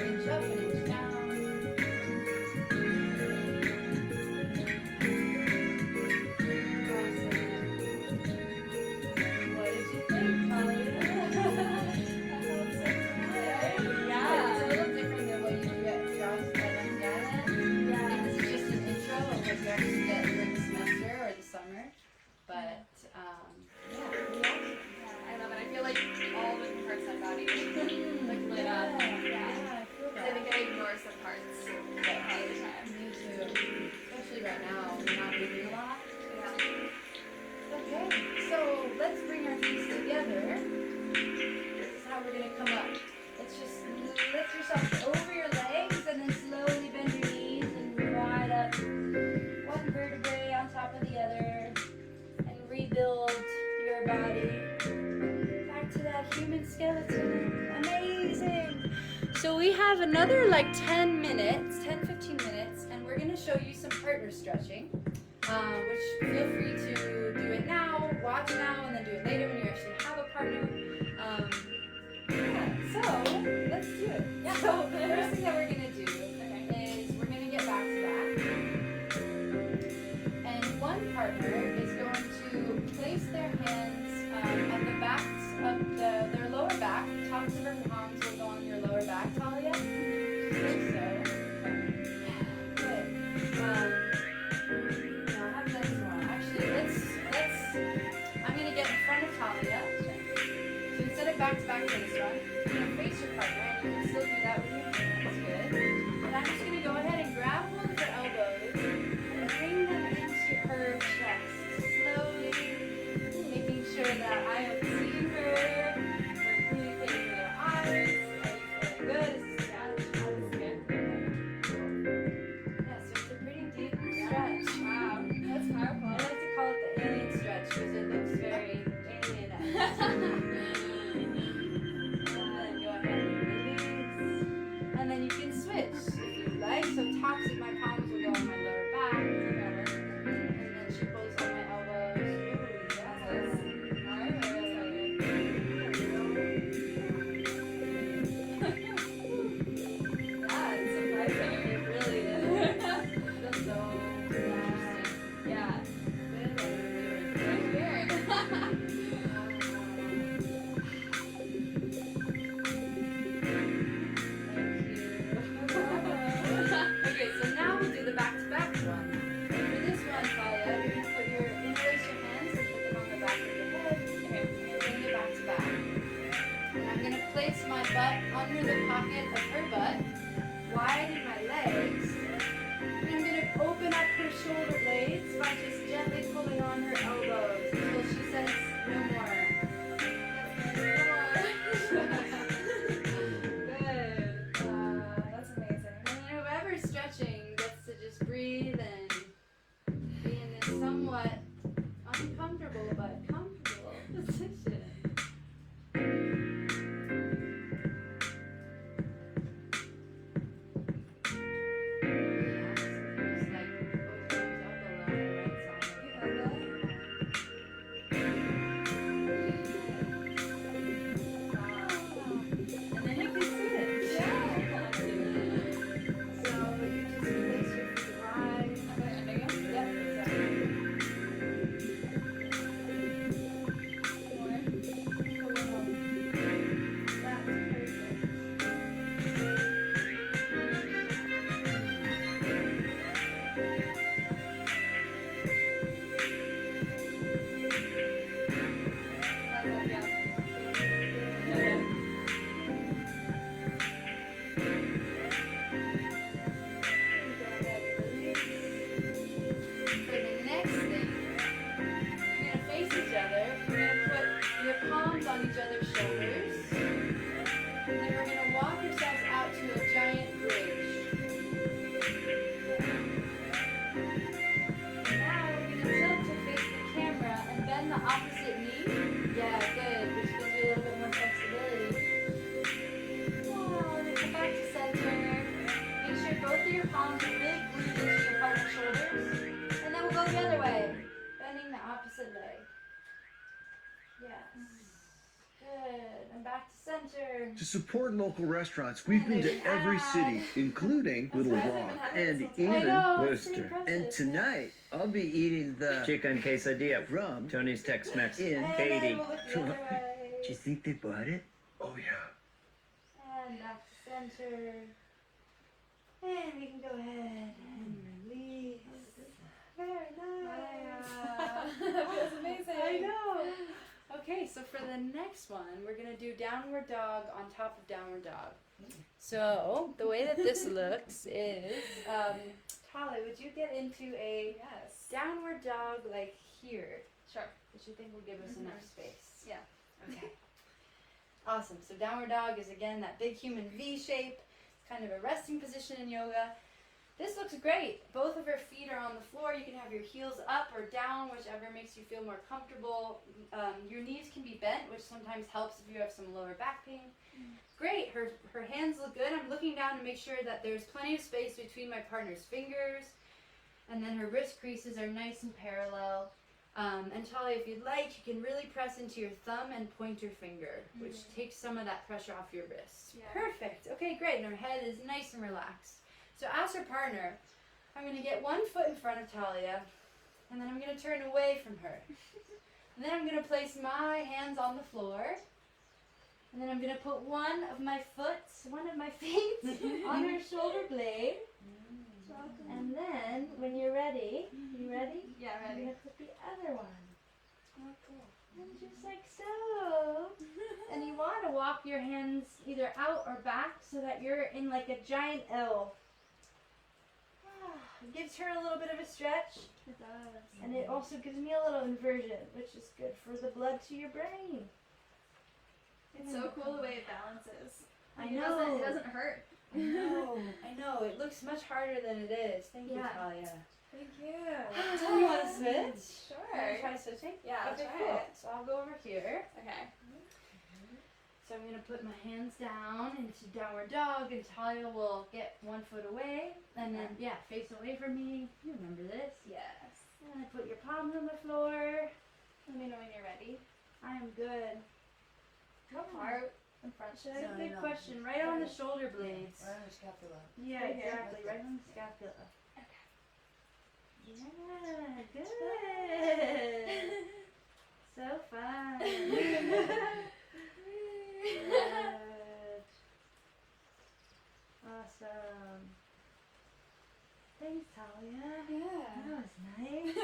Inch up and inch down. Awesome. What did you think, Talia? Yeah. It's a little different than what you get at Droznin. Yeah. This is just an intro of what you actually get during the semester or the summer. But yeah, I love it. I feel like all the parts of my body like lit up. Yeah, I feel that. I think I ignore some parts all the time. Me too. Especially right now, we're not moving a lot. Yeah. Okay, so let's bring our feet together. This is how we're going to come up. Let's just lift yourself over your legs and then slowly bend your knees and ride up one vertebrae on top of the other. Rebuild your body back to that human skeleton. Amazing. So we have another like 10 minutes, 10-15 minutes, and we're going to show you some partner stretching, which feel free to do it now, watch now, and then do it later when you actually have a partner. So let's do it. Yeah. So the first thing that we're going to do is we're going to get back to back. And one partner is going to place their hands at the backs of their lower back. The tops of her palms will go on your lower back, Talia. Like so. Good. No, I haven't done this one. Actually, I'm going to get in front of Talia. So instead of back to back for this one, you're going to face your partner, and you can still do that with your hands. Good. And I'm just going to go ahead and grab hold of her elbows and bring them into her chest. Slowly, making sure that I am seeing her. We're communicating with our eyes. Are you feeling good? Is this good? Yeah, so it's a pretty deep stretch. Wow, that's powerful. I like to call it the alien stretch because it looks very alien-esque. And then go ahead and release. butt under the pocket of her butt, widen my legs, and I'm going to open up her shoulder blades by just gently pulling on her elbows until she says no more. Good. That's amazing. And then whoever's stretching gets to just breathe and be in this somewhat uncomfortable but comfortable position. To support local restaurants, we've been to every city, including Little Rock and even Worcester. And tonight, I'll be eating the chicken quesadilla from Tony's Tex-Mex in Katy. Do you think they bought it? Oh, yeah. And back to center. And we can go ahead and release. Very nice. That was amazing. I know. Okay, so for the next one, we're going to do downward dog on top of downward dog. So, the way that this looks is, Talia, would you get into a downward dog like here? Sure. Which you think will give us enough space? Yeah. Okay. Awesome. So downward dog is, again, that big human V shape. It's kind of a resting position in yoga. This looks great. Both of her feet are on the floor. You can have your heels up or down, whichever makes you feel more comfortable. Your knees can be bent, which sometimes helps if you have some lower back pain. Great. Her hands look good. I'm looking down to make sure that there's plenty of space between my partner's fingers. And then her wrist creases are nice and parallel. And Talia, if you'd like, you can really press into your thumb and pointer finger, which takes some of that pressure off your wrist. Yeah. Perfect. Okay, great. And her head is nice and relaxed. So as her partner, I'm going to get one foot in front of Talia, and then I'm going to turn away from her. And then I'm going to place my hands on the floor, and then I'm going to put one of my feet on her shoulder blade. And then, when you're ready, you ready? Yeah, I'm ready. going to put the other one. Oh, cool. And just like so. And you want to walk your hands either out or back so that you're in like a giant L. It gives her a little bit of a stretch. It does. And it also gives me a little inversion, which is good for the blood to your brain. It's so cool the way it balances. I Like, know. It doesn't hurt. I know. It looks much harder than it is. Thank you, Yeah. Talia. Thank you. Do you want to switch? Sure. You want to try switching? Yeah, I'll okay, try cool. it. So I'll go over here. Okay. So I'm going to put my hands down into downward dog, and Talia will get one foot away, and then, face away from me. You remember this? Yes. And put your palms on the floor. Let me know when you're ready. I am good. How far in front should I That's a be? big question. Right on the shoulder blades. Right on the scapula. Yeah, Right here. exactly. Right on the scapula. Okay. Yeah, good. So fun. Good. Awesome. Thanks, Talia. Yeah. That was nice.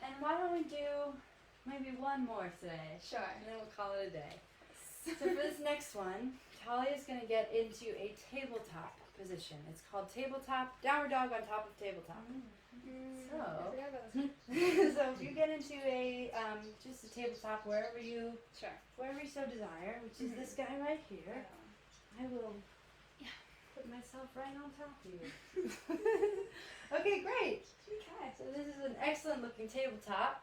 And why don't we do maybe one more today? Sure. And then we'll call it a day. So for this next one, Talia's going to get into a tabletop position. It's called tabletop, downward dog on top of tabletop. So if you get into a just a tabletop wherever you so desire, which is this guy right here, I will put myself right on top of you. Okay, great. Okay, so this is an excellent looking tabletop.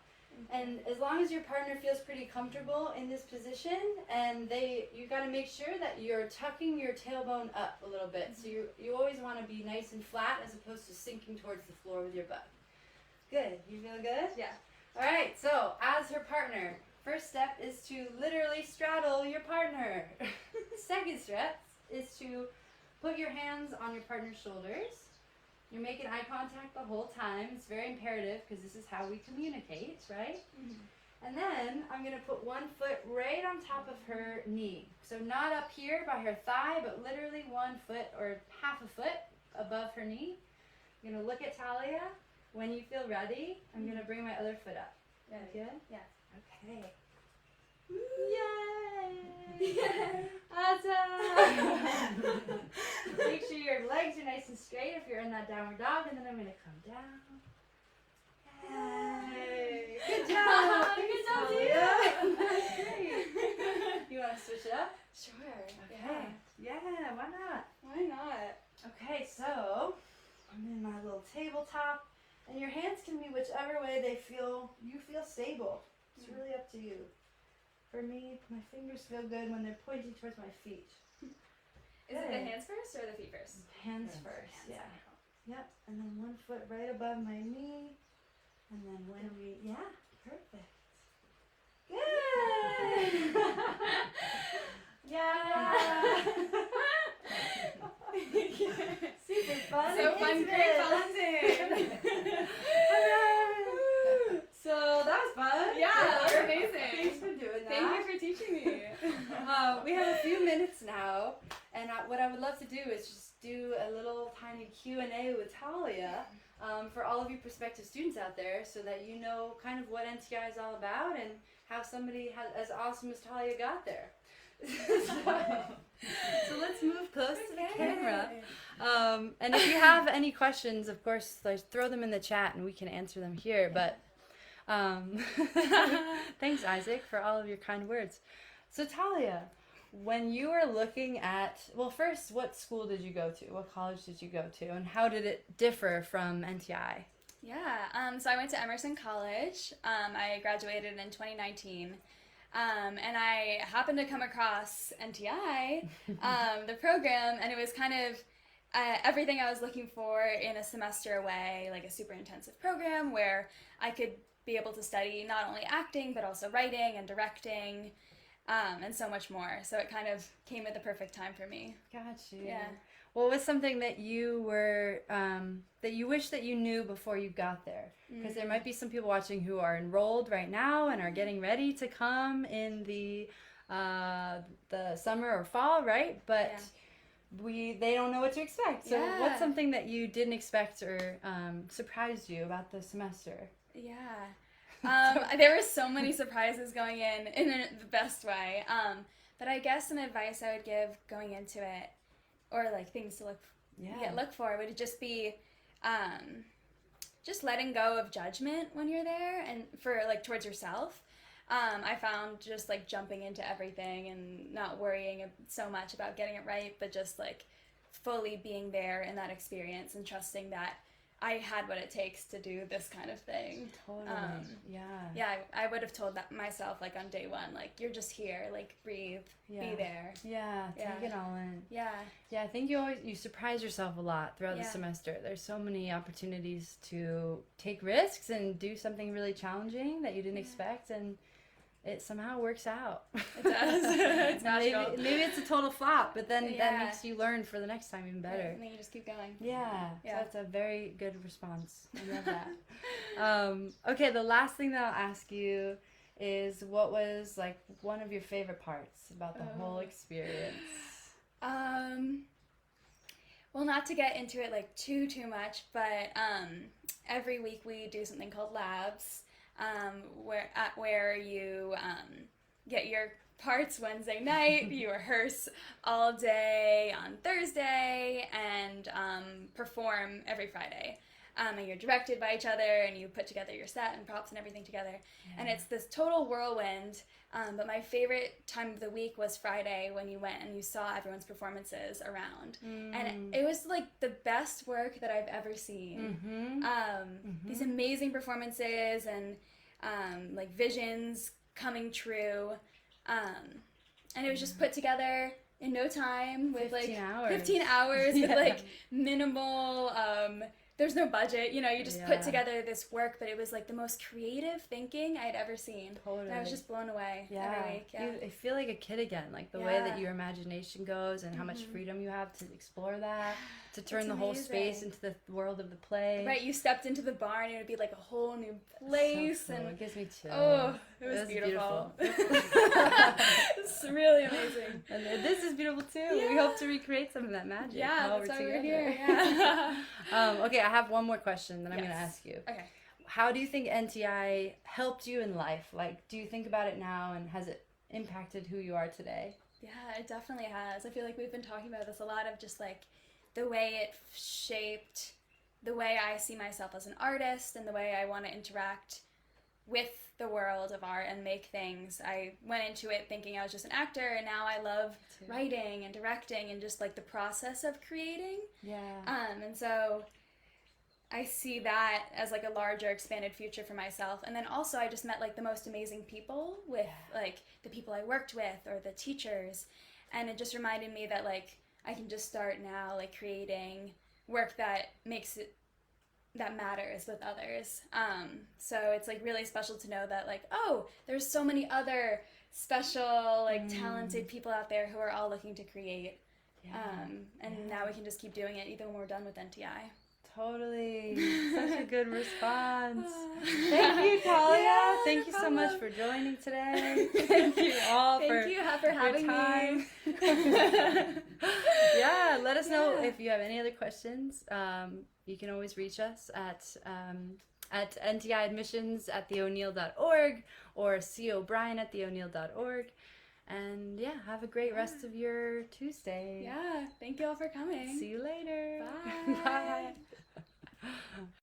And as long as your partner feels pretty comfortable in this position, and you got to make sure that you're tucking your tailbone up a little bit. So you always want to be nice and flat as opposed to sinking towards the floor with your butt. Good. You feel good? Yeah. All right. So as her partner, first step is to literally straddle your partner. Second step is to put your hands on your partner's shoulders. You're making eye contact the whole time. It's very imperative because this is how we communicate, right? And then I'm going to put one foot right on top of her knee. So not up here by her thigh, but literally 1 foot or half a foot above her knee. I'm going to look at Talia. When you feel ready, I'm going to bring my other foot up. Ready? Good? Yeah. Okay. Yay! Awesome! Make sure your legs are nice and straight if you're in that downward dog, and then I'm going to come down. Yay! Good job! Good job, Talia! Great. You want to switch it up? Sure. Okay. Yeah, why not? Why not? Okay, so I'm in my little tabletop, and your hands can be whichever way you feel stable. It's really up to you. For me, my fingers feel good when they're pointing towards my feet. Is it the hands first or the feet first? Hands first, yeah. Yep, and then 1 foot right above my knee. And then perfect. Good! Yeah! Super fun. So fun, great bonding. So that was fun. Yeah, that was Thanks amazing. for doing that. Thank you for teaching me. We have a few minutes now, and what I would love to do is just do a little tiny Q&A with Talia for all of you prospective students out there, so that you know kind of what NTI is all about and how somebody as awesome as Talia got there. So let's move close to the camera. And if you have any questions, of course, throw them in the chat and we can answer them here. But thanks, Isaac, for all of your kind words. So Talia, when you were looking at, well, first, what school did you go to? What college did you go to? And how did it differ from NTI? Yeah, so I went to Emerson College. I graduated in 2019. And I happened to come across NTI, the program, and it was kind of everything I was looking for in a semester away, like a super intensive program where I could be able to study not only acting, but also writing and directing, and so much more. So it kind of came at the perfect time for me. Got you. Yeah. What was something that you were, that you wish that you knew before you got there? Because there might be some people watching who are enrolled right now and are getting ready to come in the summer or fall, right? But they don't know what to expect. So what's something that you didn't expect or surprised you about the semester? Yeah. There were so many surprises going in the best way. But I guess some advice I would give going into it, or like things to look for, would just be just letting go of judgment when you're there, and for like towards yourself. I found just like jumping into everything and not worrying so much about getting it right, but just like fully being there in that experience and trusting that I had what it takes to do this kind of thing. Totally. Yeah, I would have told that myself like on day one, like, you're just here, like, breathe, be there. Yeah, take it all in. Yeah. Yeah, I think you surprise yourself a lot throughout the semester. There's so many opportunities to take risks and do something really challenging that you didn't expect, and it somehow works out. It does. It's magical. Maybe it's a total flop, but then that makes you learn for the next time even better. And then you just keep going. Yeah. So that's a very good response. I love that. Okay, the last thing that I'll ask you is, what was like one of your favorite parts about the whole experience? Well, not to get into it like too much, but every week we do something called labs. Where you get your parts Wednesday night, you rehearse all day on Thursday, and perform every Friday. And you're directed by each other, and you put together your set and props and everything together. Yeah. And it's this total whirlwind. But my favorite time of the week was Friday, when you went and you saw everyone's performances around. And it was like the best work that I've ever seen. These amazing performances and like visions coming true. And it was just put together in no time with 15 hours with like minimal, there's no budget, you know, you just put together this work, but it was like the most creative thinking I'd ever seen. Totally. And I was just blown away every week. I feel like a kid again, like the way that your imagination goes and how much freedom you have to explore that, to turn the whole space into the world of the play. Right, you stepped into the barn and it would be like a whole new place. So cool. And it gives me chills. Oh, it was beautiful. It's really amazing. And this is beautiful too. Yeah. We hope to recreate some of that magic. Yeah, while that's we're why together. we're here. Yeah. Okay, I have one more question that I'm going to ask you. Okay. How do you think NTI helped you in life? Like, do you think about it now, and has it impacted who you are today? Yeah, it definitely has. I feel like we've been talking about this a lot, of just like the way it shaped the way I see myself as an artist and the way I want to interact with the world of art and make things. I went into it thinking I was just an actor, and now I love writing and directing and just like the process of creating. Yeah. And so I see that as like a larger expanded future for myself. And then also I just met like the most amazing people with like the people I worked with or the teachers. And it just reminded me that like I can just start now like creating work that makes it, that matters with others. So it's like really special to know that like, oh, there's so many other special like talented people out there who are all looking to create. And now we can just keep doing it even when we're done with NTI. Totally. Such a good response. Thank you, Talia. Thank you so much for joining today. Thank you all for having time. me. Yeah, let us know if you have any other questions. You can always reach us at ntiadmissions@theoneil.org or cobrian@theoneil.org. And yeah, have a great rest of your Tuesday. Yeah, thank you all for coming. See you later. Bye. Bye.